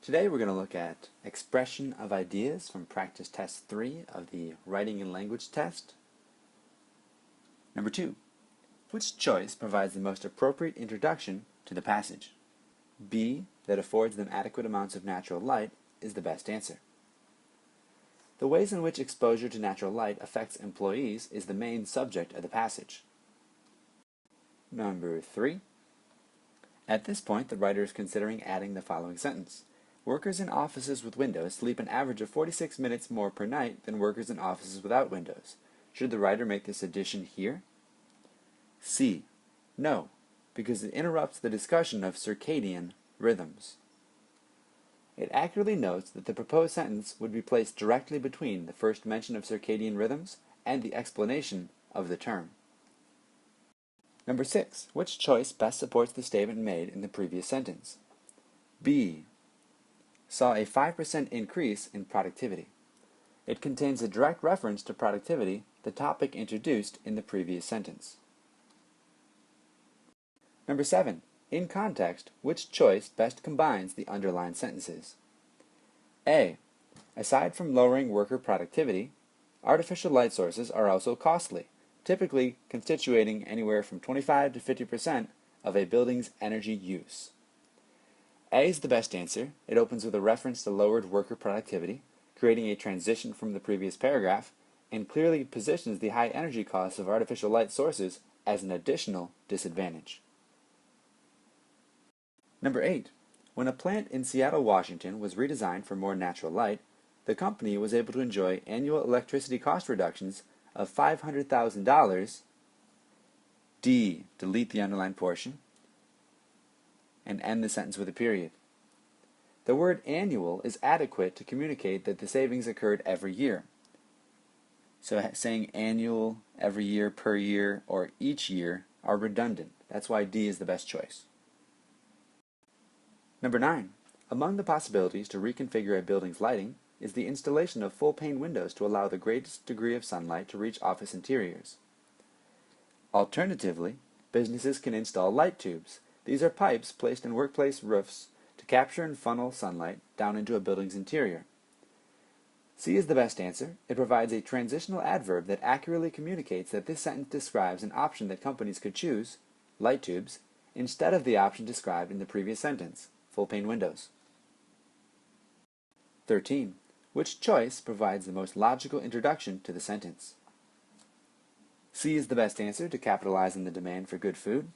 Today we're going to look at expression of ideas from practice test 3 of the writing and language test. Number 2. Which choice provides the most appropriate introduction to the passage? B, that affords them adequate amounts of natural light, is the best answer. The ways in which exposure to natural light affects employees is the main subject of the passage. Number 3. At this point, the writer is considering adding the following sentence. Workers in offices with windows sleep an average of 46 minutes more per night than workers in offices without windows. Should the writer make this addition here? C. No, because it interrupts the discussion of circadian rhythms. It accurately notes that the proposed sentence would be placed directly between the first mention of circadian rhythms and the explanation of the term. Number 6. Which choice best supports the statement made in the previous sentence? B. Saw a 5% increase in productivity. It contains a direct reference to productivity, the topic introduced in the previous sentence. Number 7. In context, which choice best combines the underlined sentences? A. Aside from lowering worker productivity, artificial light sources are also costly, typically constituting anywhere from 25 to 50% of a building's energy use. A is the best answer. It opens with a reference to lowered worker productivity, creating a transition from the previous paragraph, and clearly positions the high energy costs of artificial light sources as an additional disadvantage. Number 8. When a plant in Seattle, Washington was redesigned for more natural light, the company was able to enjoy annual electricity cost reductions of $500,000. D. Delete the underlined portion and end the sentence with a period. The word annual is adequate to communicate that the savings occurred every year. So saying annual, every year, per year, or each year are redundant. That's why D is the best choice. Number 9. Among the possibilities to reconfigure a building's lighting is the installation of full-pane windows to allow the greatest degree of sunlight to reach office interiors. Alternatively, businesses can install light tubes. These are pipes placed in workplace roofs to capture and funnel sunlight down into a building's interior. C is the best answer. It provides a transitional adverb that accurately communicates that this sentence describes an option that companies could choose, light tubes, instead of the option described in the previous sentence, full-pane windows. 13. Which choice provides the most logical introduction to the sentence? C is the best answer to capitalize on the demand for good food.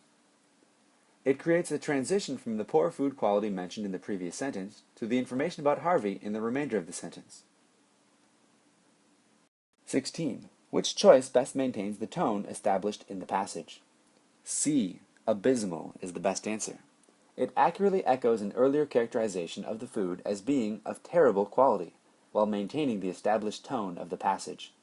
It creates a transition from the poor food quality mentioned in the previous sentence to the information about Harvey in the remainder of the sentence. 16. Which choice best maintains the tone established in the passage? C. Abysmal is the best answer. It accurately echoes an earlier characterization of the food as being of terrible quality, while maintaining the established tone of the passage.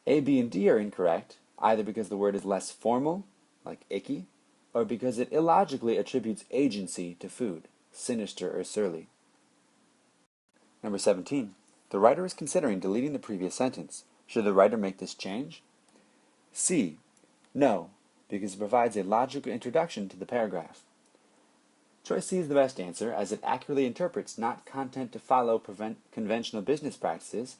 A, B, and D are incorrect, either because the word is less formal, like icky, or because it illogically attributes agency to food, sinister or surly. Number 17. The writer is considering deleting the previous sentence. Should the writer make this change? C. No, because it provides a logical introduction to the paragraph. Choice C is the best answer, as it accurately interprets not content to follow conventional business practices,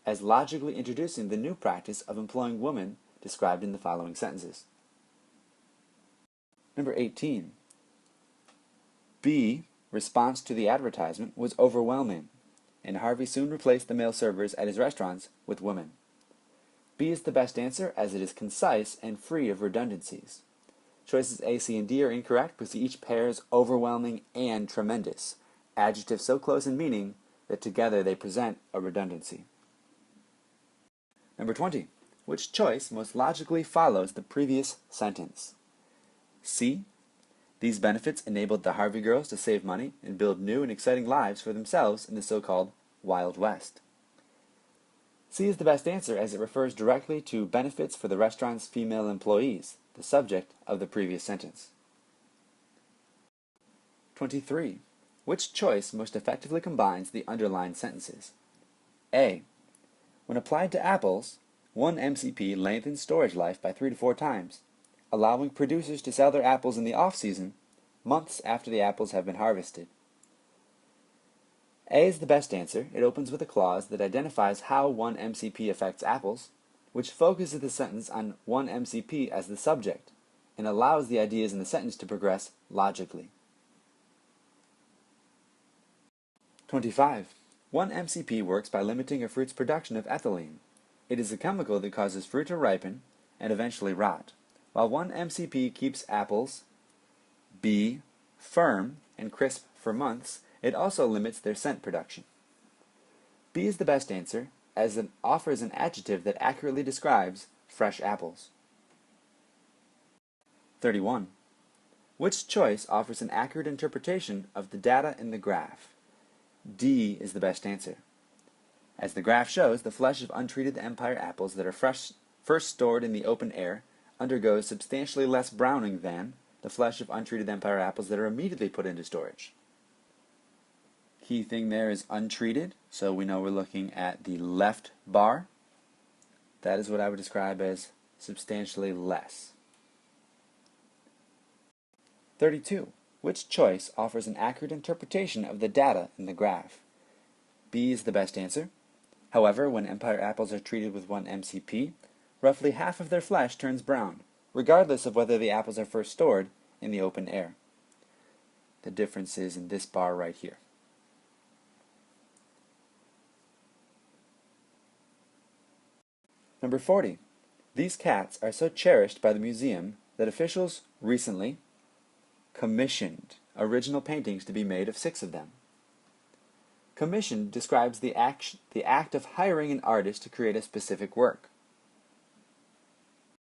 as logically introducing the new practice of employing women described in the following sentences. Number 18. B. Response to the advertisement was overwhelming, and Harvey soon replaced the male servers at his restaurants with women. B is the best answer, as it is concise and free of redundancies. Choices A, C, and D are incorrect because each pairs overwhelming and tremendous, adjectives so close in meaning that together they present a redundancy. Number 20. Which choice most logically follows the previous sentence? C. These benefits enabled the Harvey girls to save money and build new and exciting lives for themselves in the so-called Wild West. C is the best answer, as it refers directly to benefits for the restaurant's female employees, the subject of the previous sentence. 23. Which choice most effectively combines the underlined sentences? A. When applied to apples, one MCP lengthens storage life by 3 to 4 times, allowing producers to sell their apples in the off-season, months after the apples have been harvested. A is the best answer. It opens with a clause that identifies how one MCP affects apples, which focuses the sentence on one MCP as the subject, and allows the ideas in the sentence to progress logically. 25. One MCP works by limiting a fruit's production of ethylene. It is a chemical that causes fruit to ripen and eventually rot, while one MCP keeps apples, B, firm and crisp for months. It also limits their scent production. B is the best answer, as it offers an adjective that accurately describes fresh apples. 31. Which choice offers an accurate interpretation of the data in the graph? D is the best answer. As the graph shows, the flesh of untreated Empire apples that are first stored in the open air undergoes substantially less browning than the flesh of untreated Empire apples that are immediately put into storage. Key thing there is untreated, so we know we're looking at the left bar. That is what I would describe as substantially less. 32. Which choice offers an accurate interpretation of the data in the graph? B is the best answer. However, when Empire apples are treated with one MCP, roughly half of their flesh turns brown, regardless of whether the apples are first stored in the open air. The difference is in this bar right here. Number 40. These cats are so cherished by the museum that officials recently commissioned original paintings to be made of 6 of them. Commissioned describes the act of hiring an artist to create a specific work.